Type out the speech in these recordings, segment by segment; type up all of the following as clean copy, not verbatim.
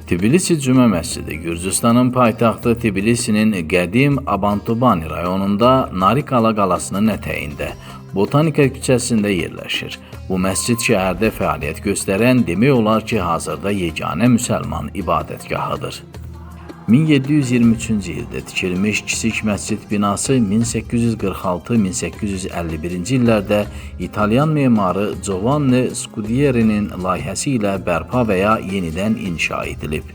Tbilisi Cümə məscidi Gürcüstanın paytaxtı Tbilisinin qədim Abantubani rayonunda Narikala qalasının ətəyində, Botanika küçəsində yerləşir. Bu məscid şəhərdə fəaliyyət göstərən demək olar ki, hazırda yeganə müsəlman ibadətgahıdır. 1723-cü ildə tikilmiş kiçik məscid binası 1846-1851-ci illərdə İtalyan memarı Giovanni Scudieri'nin layihəsi ilə bərpa və ya yenidən inşa edilib.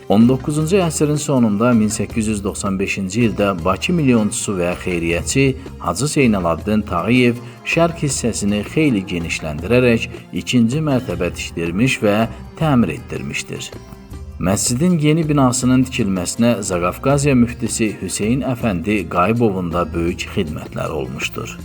19-cu əsrin sonunda 1895-ci ildə Bakı milyonçusu və xeyriyyəçi Hacı Zeynalabdin Tağıyev şərq hissəsini xeyli genişləndirərək ikinci mərtəbə tikdirmiş və təmir etdirmişdir. Məscidin yeni binasının tikilməsinə Zaqafqaziya müftisi Hüseyn Əfəndi Qayıbovun da böyük xidmətləri olmuşdur.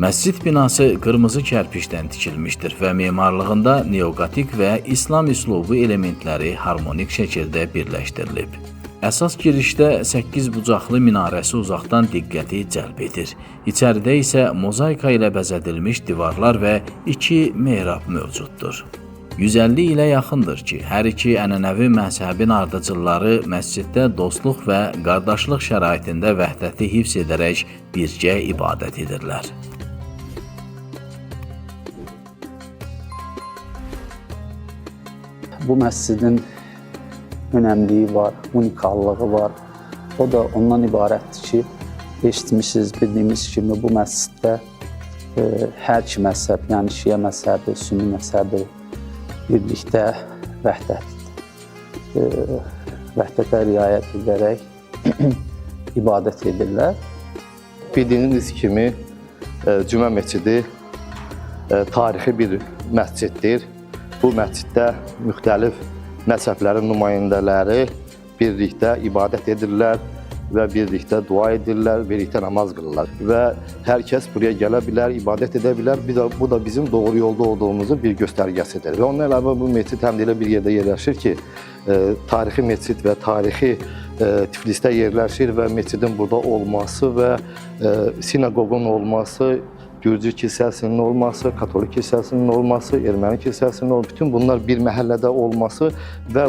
Məscid binası qırmızı kərpişdən tikilmişdir və memarlığında neogotik və İslam üslubu elementləri harmonik şəkildə birləşdirilib. Əsas girişdə 8 bucaqlı minarəsi uzaqdan diqqəti cəlb edir. İçəridə isə mozaika ilə bəzədilmiş divarlar və 2 mehrab mövcuddur. 150 ilə yaxındır ki, hər iki ənənəvi məzhəbin ardıcılları məsciddə dostluq və qardaşlıq şəraitində vəhdəti hifz edərək birgə ibadət edirlər. Bu məscidin önəmliyi var, unikallığı var. O da ondan ibarətdir ki, eşitmişsiniz, bildiyimiz kimi bu məsciddə hər iki məzhəb, yəni Şiə məzhəbi, Sünni məzhəbi birlikdə vəhdətə riayət edərək ibadət edirlər. Bildiyiniz kimi Cümə məscidi tarixi bir məsciddir. Bu məsciddə müxtəlif məzhəblərin nümayəndələri birlikdə ibadət edirlər və birlikdə dua edirlər, birlikdə namaz qılırlar. Və hər kəs buraya gələ bilər, ibadət edə bilər. Bu da bizim doğru yolda olduğumuzun bir göstərgəsidir. Və ondan əlavə bu məscid həm də elə bir yerdə yerləşir ki, tarixi məscid və tarixi Tiflisdə yerləşir və məscidin burada olması və sinaqoqun olması, Gürcü kilsəsinin olması, Katolik kilsəsinin olması, Erməni kilsəsinin olması, bütün bunlar bir məhəllədə olması və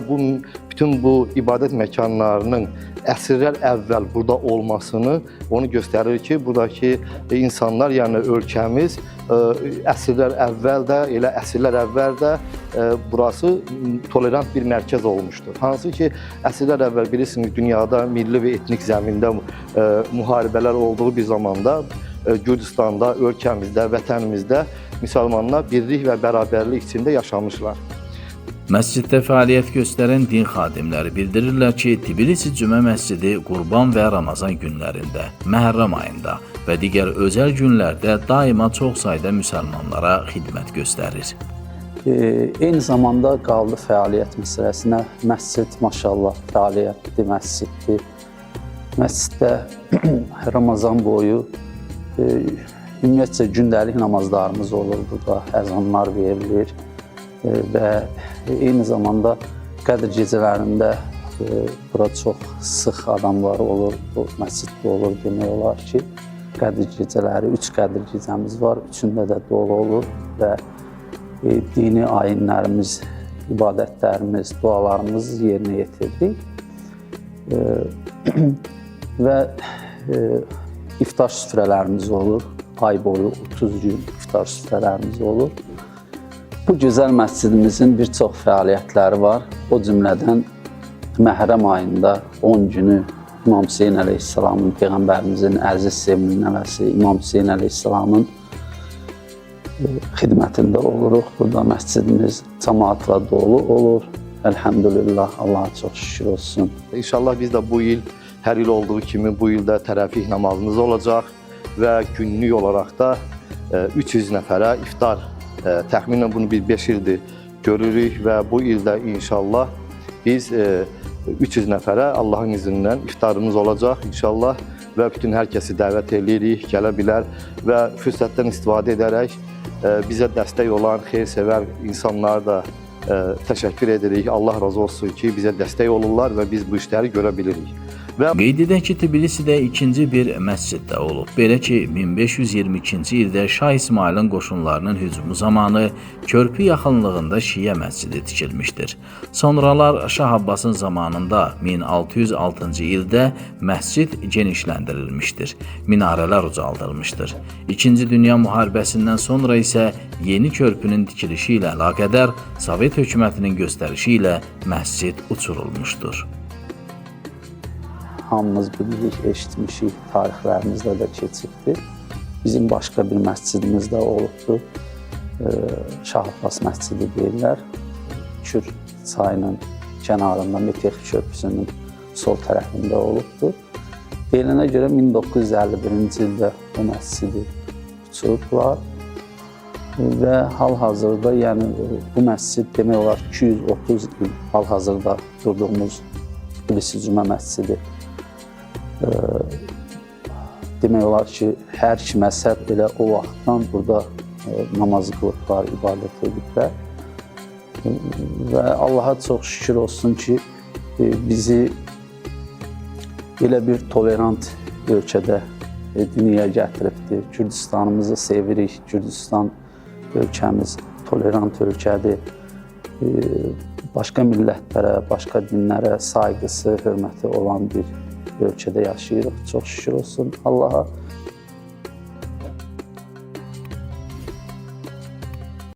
bütün bu ibadət məkanlarının əsrlər əvvəl burada olmasını onu göstərir ki, buradakı insanlar, yəni ölkəmiz əsrlər əvvəl də burası tolerant bir mərkəz olmuşdur. Hansı ki, əsrlər əvvəl bilirsiniz, dünyada milli və etnik zəmində müharibələr olduğu bir zamanda Gürcüstanda, ölkəmizdə, vətənimizdə müsəlmanlar birlik və bərabərlik içində yaşamışlar. Məsciddə fəaliyyət göstərən din xadimləri bildirirlər ki, Tbilisi Cümə məscidi Qurban və Ramazan günlərində, Məhərrəm ayında və digər özəl günlərdə daima çox sayda müsəlmanlara xidmət göstərir. Eyni zamanda qaldı fəaliyyət məsələsinə. Məscid maşallah fəaliyyətli məsciddir. Məsciddə Ramazan boyu ümumiyyətcə gündəlik namazlarımız olur burada, əzanlar verilir və eyni zamanda Qədr gecələrində bura çox sıx adamlar olur, bu məsciddə olur demək olar ki, Qədr gecələri, 3 Qədr gecəmiz var, üçündə də dolu olur və dini ayinlərimiz, ibadətlərimiz, dualarımız yerinə yetirdik və iftar süfrələrimiz olur, ay boyu 30 gün iftar süfrələrimiz olur. Bu gözəl məscidimizin bir çox fəaliyyətləri var. O cümlədən Məhərrəm ayında 10 günü İmam Hüseyn əleyhissalamın, Peyğəmbərimizin əziz sevimli nəvəsi İmam Hüseyn əleyhissalamın xidmətində oluruq. Burada məscidimiz cəmaatla dolu olur. Əlhəmdülillah, Allaha çox şükür olsun. İnşallah biz də bu il, hər il olduğu kimi bu ildə təravih namazımız olacaq və günlük olaraq da 300 nəfərə iftar, təxminən bunu bir 5 ildir görürük və bu ildə inşallah biz 300 nəfərə Allahın izindən iftarımız olacaq inşallah və bütün hər kəsi dəvət edirik, gələ bilər və fürsətdən istifadə edərək bizə dəstək olan xeyir-sevər insanlara da təşəkkür edirik. Allah razı olsun ki, bizə dəstək olurlar və biz bu işləri görə bilirik. Qeyd edək ki, Tbilisidə ikinci bir məscid də olub. Belə ki, 1522-ci ildə Şah İsmailin qoşunlarının hücumu zamanı körpü yaxınlığında Şiə məscidi tikilmişdir. Sonralar Şah Abbasın zamanında 1606-cı ildə məscid genişləndirilmişdir. Minarələr ucaldılmışdır. İkinci Dünya müharibəsindən sonra isə yeni körpünün tikilişi ilə əlaqədar Sovet hökumətinin göstərişi ilə məscid uçurulmuşdur. Hamımız bilirik, eşitmişik, tarixlərimizdə də keçibdir. Bizim başqa bir məscidimiz də olubdur. Şah Abbas məscidi deyirlər. Kür çayının kənarında Metex körpüsünün sol tərəfində olubdur. Deyilənə görə 1951-ci ildə bu məscidi uçurublar. Və hal-hazırda, yəni bu məscid demək olar 230 il hal-hazırda durduğumuz Tbilisi Cümə məscidi. Demək olar ki, hər iki məzhəb elə o vaxtdan burada namaz qılıblar, ibadət ediblər. Və Allaha çox şükür olsun ki, bizi belə bir tolerant ölkədə dünyaya gətiribdir. Gürcüstanımızı sevirik, Gürcüstan ölkəmiz tolerant ölkədir. Başqa millətlərə, başqa dinlərə sayğısı, hörməti olan bir ölkədə yaşayırıq. Çox şükür olsun Allaha.